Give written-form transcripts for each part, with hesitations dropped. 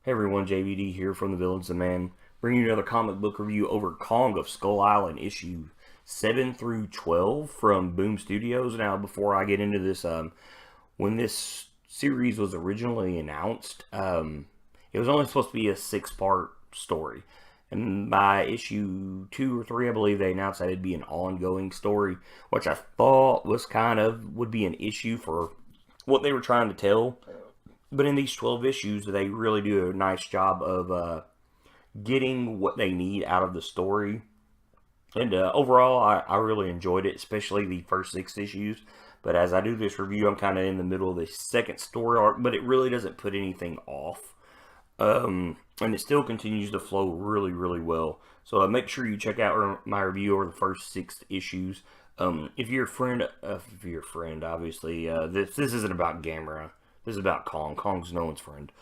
Hey everyone, JVD here from the Villains of Man, bringing you another comic book review over Kong of Skull Island issue 7 through 12 from Boom Studios. Now, before I get into this, when this series was originally announced, it was only supposed to be a 6-part story. And by issue 2 or 3, I believe they announced that it'd be an ongoing story, which I thought was would be an issue for what they were trying to tell. But in these 12 issues, they really do a nice job of getting what they need out of the story. And overall, I really enjoyed it, especially the first 6 issues. But as I do this review, I'm kind of in the middle of the second story arc, but it really doesn't put anything off. And it still continues to flow really, really well. So make sure you check out my review over the first 6 issues. If you're a friend, obviously, this isn't about Gamera. This is about Kong. Kong's no one's friend.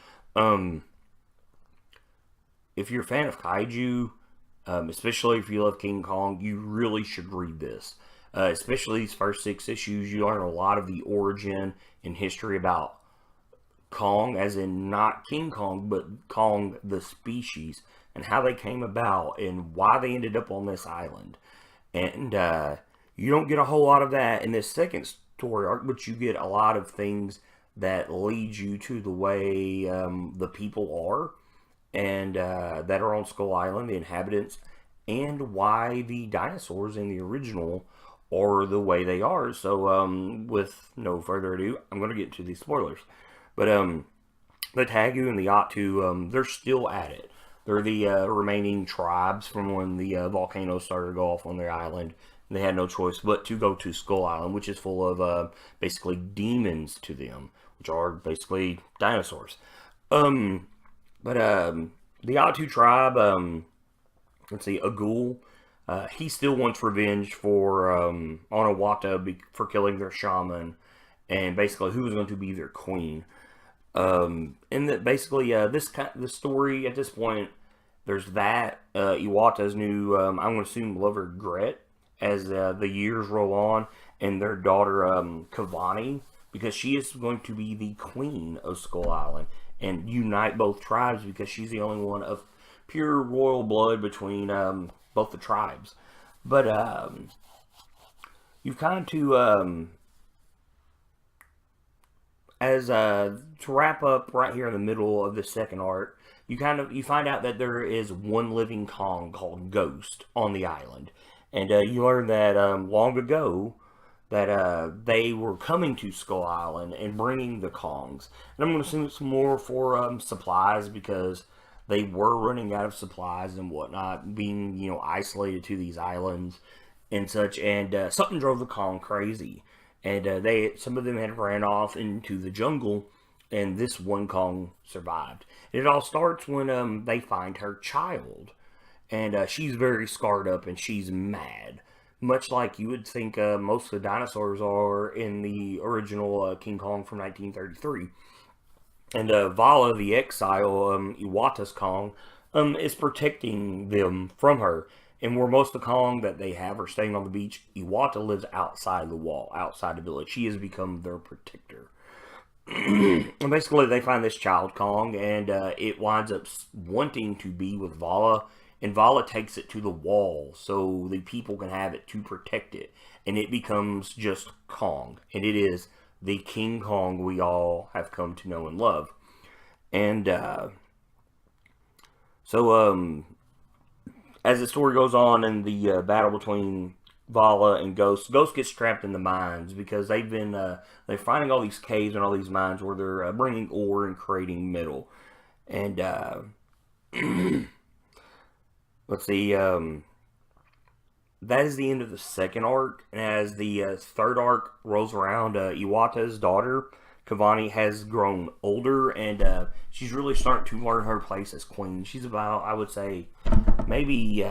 If you're a fan of kaiju, especially if you love King Kong, you really should read this. Especially these first 6 issues, you learn a lot of the origin and history about Kong, as in not King Kong, but Kong the species, and how they came about and why they ended up on this island. And you don't get a whole lot of that in this second story arc, but you get a lot of things that lead you to the way the people are, and that are on Skull Island, the inhabitants, and why the dinosaurs in the original are the way they are. So with no further ado, I'm going to get to these spoilers. But the Tagu and the Atu, they're still at it. They're the remaining tribes from when the volcano started to go off on their island. They had no choice but to go to Skull Island, which is full of basically demons to them, which are basically dinosaurs. The Atu tribe, let's see, a ghoul, he still wants revenge for on Ewata for killing their shaman, and basically who was going to be their queen. And that basically the story at this point, there's that Iwata's new I'm going to assume lover Gret, as the years roll on, and their daughter Kavani, because she is going to be the queen of Skull Island and unite both tribes, because she's the only one of pure royal blood between both the tribes. But you've kind of to to wrap up right here in the middle of the second arc, you find out that there is one living Kong called Ghost on the island. And you learn that long ago that they were coming to Skull Island and bringing the Kongs. And I'm going to assume it's more for supplies, because they were running out of supplies and whatnot, being isolated to these islands and such. And something drove the Kong crazy, and some of them had ran off into the jungle, and this one Kong survived. And it all starts when they find her child. And she's very scarred up, and she's mad. Much like you would think most of the dinosaurs are in the original King Kong from 1933. And Vala, the exile, Iwata's Kong, is protecting them from her. And where most of the Kong that they have are staying on the beach, Ewata lives outside the wall, outside the village. She has become their protector. And basically, they find this child Kong, and it winds up wanting to be with Vala. And Vala takes it to the wall so the people can have it to protect it. And it becomes just Kong. And it is the King Kong we all have come to know and love. And as the story goes on, and the battle between Vala and Ghost gets trapped in the mines, because they're finding all these caves and all these mines where they're bringing ore and creating metal. And let's see, that is the end of the second arc. And as the third arc rolls around, Iwata's daughter, Kavani, has grown older, and she's really starting to learn her place as queen. She's about, I would say, maybe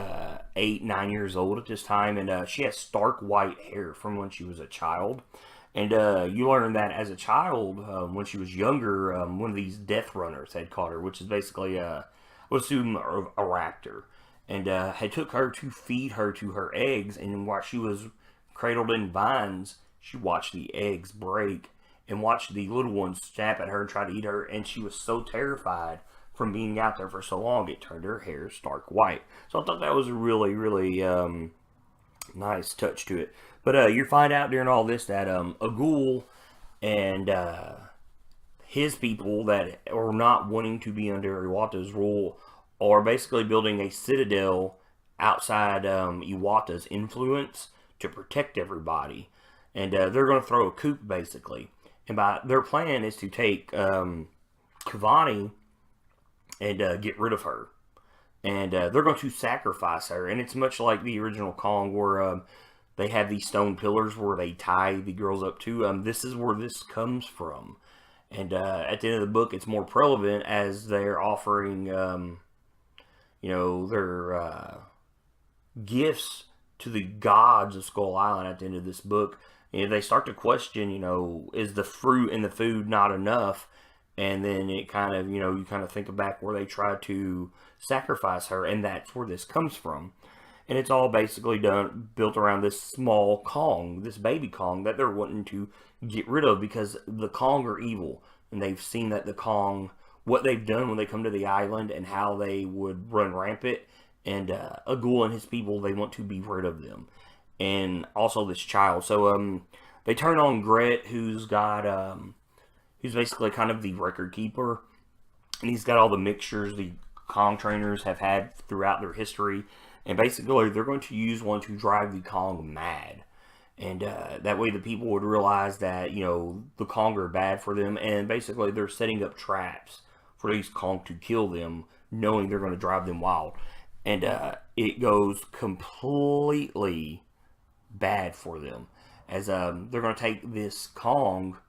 8, 9 years old at this time, and she has stark white hair from when she was a child. And you learn that as a child, when she was younger, one of these death runners had caught her, which is basically, I would assume, a raptor. And had took her to feed her to her eggs, and while she was cradled in vines, she watched the eggs break and watched the little ones snap at her and try to eat her, and she was so terrified from being out there for so long, it turned her hair stark white. So I thought that was a really, really nice touch to it. But you find out during all this that a ghoul and his people that are not wanting to be under Ewata's rule are basically building a citadel outside Ewata's influence to protect everybody. And they're going to throw a coup, basically. And by their plan is to take Kavani and get rid of her. And they're going to sacrifice her. And it's much like the original Kong, where they have these stone pillars where they tie the girls up to. This is where this comes from. And at the end of the book, it's more prevalent as they're offering, their gifts to the gods of Skull Island at the end of this book. And they start to question, is the fruit and the food not enough? And then it kind of, you kind of think back where they try to sacrifice her, and that's where this comes from. And it's all basically built around this small Kong, this baby Kong that they're wanting to get rid of because the Kong are evil. And they've seen that the Kong, what they've done when they come to the island and how they would run rampant. And a ghoul and his people, they want to be rid of them. And also this child. So they turn on Gret, who's basically kind of the record keeper. And he's got all the mixtures the Kong trainers have had throughout their history. And basically, they're going to use one to drive the Kong mad. And that way the people would realize that, the Kong are bad for them. And basically, they're setting up traps for these Kong to kill them, knowing they're going to drive them wild. And it goes completely bad for them. As they're going to take this Kong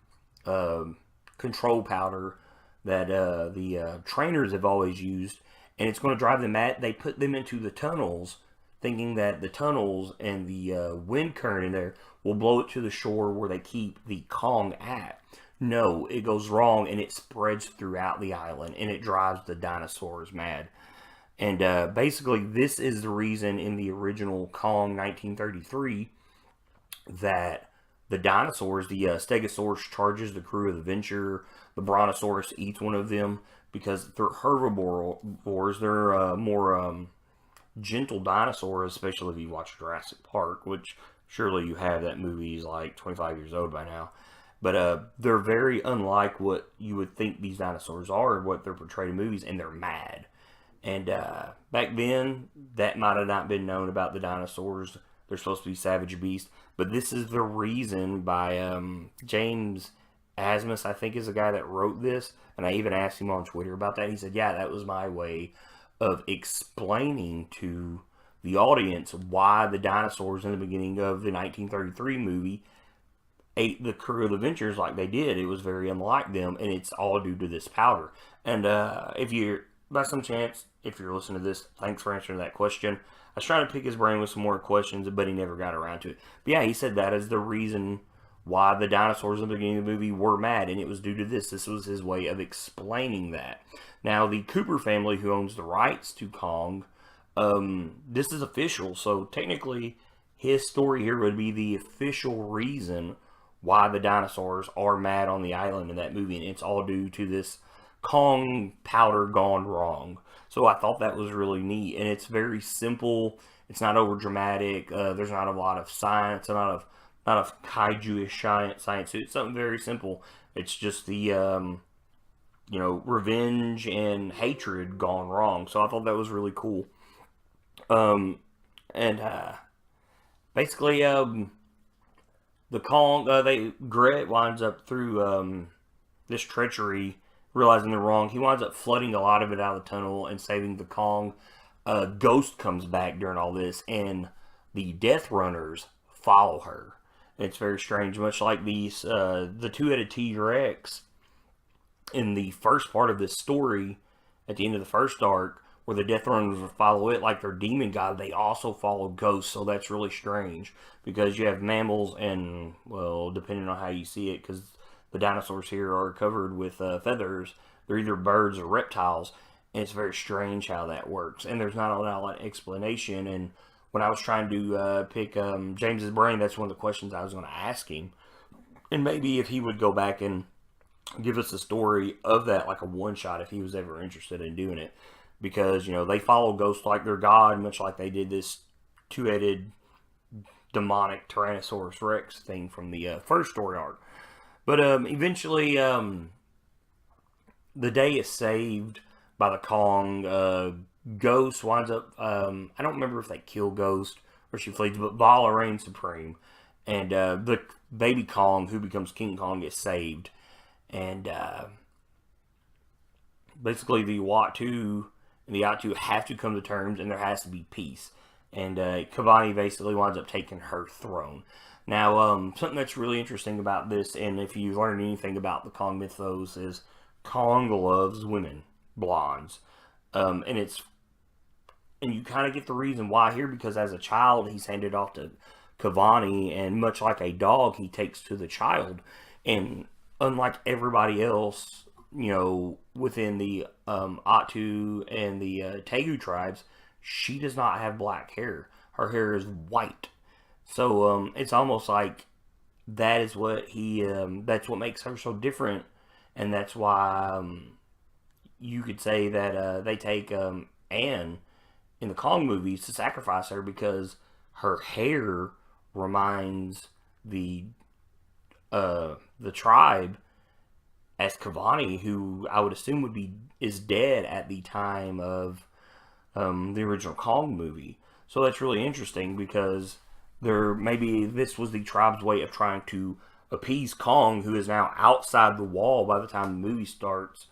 control powder that the trainers have always used, and it's going to drive them mad. They put them into the tunnels, thinking that the tunnels and the wind current in there will blow it to the shore where they keep the Kong at. No, it goes wrong, and it spreads throughout the island, and it drives the dinosaurs mad. And basically, this is the reason in the original Kong 1933 that the dinosaurs, the Stegosaurus charges the crew of the Venture, the Brontosaurus eats one of them, because they're herbivores. They're more gentle dinosaurs, especially if you watch Jurassic Park, which surely you have. That movie is like 25 years old by now. But they're very unlike what you would think these dinosaurs are and what they're portrayed in movies, and they're mad. And back then, that might have not been known about the dinosaurs. They're supposed to be savage beasts. But this is the reason by James Asmus, I think, is the guy that wrote this. And I even asked him on Twitter about that. He said, yeah, that was my way of explaining to the audience why the dinosaurs in the beginning of the 1933 movie ate the crew of the Ventures like they did. It was very unlike them, and it's all due to this powder. And if you're, by some chance, if you're listening to this, thanks for answering that question. I was trying to pick his brain with some more questions, but he never got around to it. But yeah, he said that is the reason why the dinosaurs in the beginning of the movie were mad, and it was due to this. This was his way of explaining that. Now, the Cooper family, who owns the rights to Kong, this is official, so technically his story here would be the official reason why the dinosaurs are mad on the island in that movie, and it's all due to this Kong powder gone wrong. So I thought that was really neat, and it's very simple. It's not over dramatic. There's not a lot of science, not of kaiju-ish science. It's something very simple. It's just the revenge and hatred gone wrong. So I thought that was really cool. Basically, the Kong, Gret winds up through this treachery, realizing they're wrong. He winds up flooding a lot of it out of the tunnel and saving the Kong. Ghost comes back during all this, and the Death Runners follow her. It's very strange, much like these the two-headed T-Rex in the first part of this story, at the end of the first arc, where the Death Runners would follow it like their demon god, they also follow ghosts, so that's really strange, because you have mammals and, well, depending on how you see it, because the dinosaurs here are covered with feathers, they're either birds or reptiles, and it's very strange how that works, and there's not a lot of explanation. And when I was trying to pick James's brain, that's one of the questions I was going to ask him, and maybe if he would go back and give us a story of that, like a one-shot, if he was ever interested in doing it. Because, they follow ghosts like their god, much like they did this two-headed demonic Tyrannosaurus Rex thing from the first story arc. But eventually, the day is saved by the Kong. Ghost winds up. I don't remember if they kill Ghost or she flees, but Vala reigns supreme, and the baby Kong, who becomes King Kong, gets saved, and basically the Ewata and the Atu have to come to terms, and there has to be peace. And Cavani basically winds up taking her throne. Now, something that's really interesting about this, and if you learn anything about the Kong mythos, is Kong loves women, blondes, and you kind of get the reason why here, because as a child he's handed off to Cavani, and much like a dog, he takes to the child, and unlike everybody else, within the Atu and the Tagu tribes, she does not have black hair. Her hair is white. So it's almost like that is what that's what makes her so different, and that's why you could say that they take Anne in the Kong movies to sacrifice her, because her hair reminds the tribe as Cavani, who I would assume is dead at the time of the original Kong movie. So that's really interesting, because maybe this was the tribe's way of trying to appease Kong, who is now outside the wall by the time the movie starts,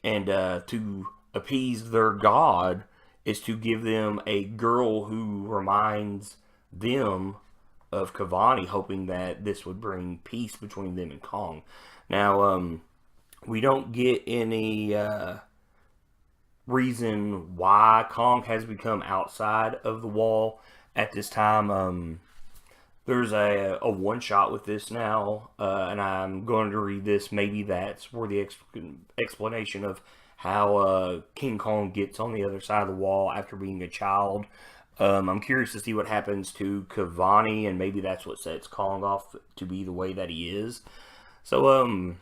and to appease their god is to give them a girl who reminds them of Cavani, hoping that this would bring peace between them and Kong. Now, we don't get any reason why Kong has become outside of the wall at this time. There's a one-shot with this now, and I'm going to read this. Maybe that's where the explanation of how King Kong gets on the other side of the wall after being a child. I'm curious to see what happens to Cavani, and maybe that's what sets Kong off to be the way that he is. So,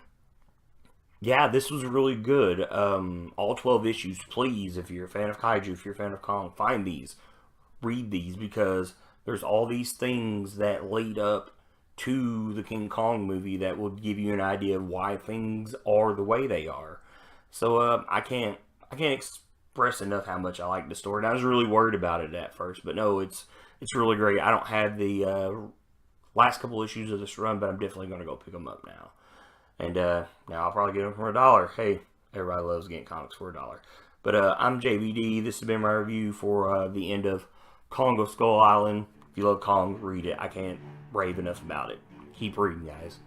yeah, this was really good. All 12 issues, please, if you're a fan of Kaiju, if you're a fan of Kong, find these. Read these, because there's all these things that lead up to the King Kong movie that will give you an idea of why things are the way they are. So I can't express enough how much I like the story. And I was really worried about it at first, but no, it's really great. I don't have the last couple issues of this run, but I'm definitely going to go pick them up now. And now I'll probably get them for $1. Hey, everybody loves getting comics for $1. But I'm JVD. This has been my review for the end of Kong of Skull Island. If you love Kong, read it. I can't rave enough about it. Keep reading, guys.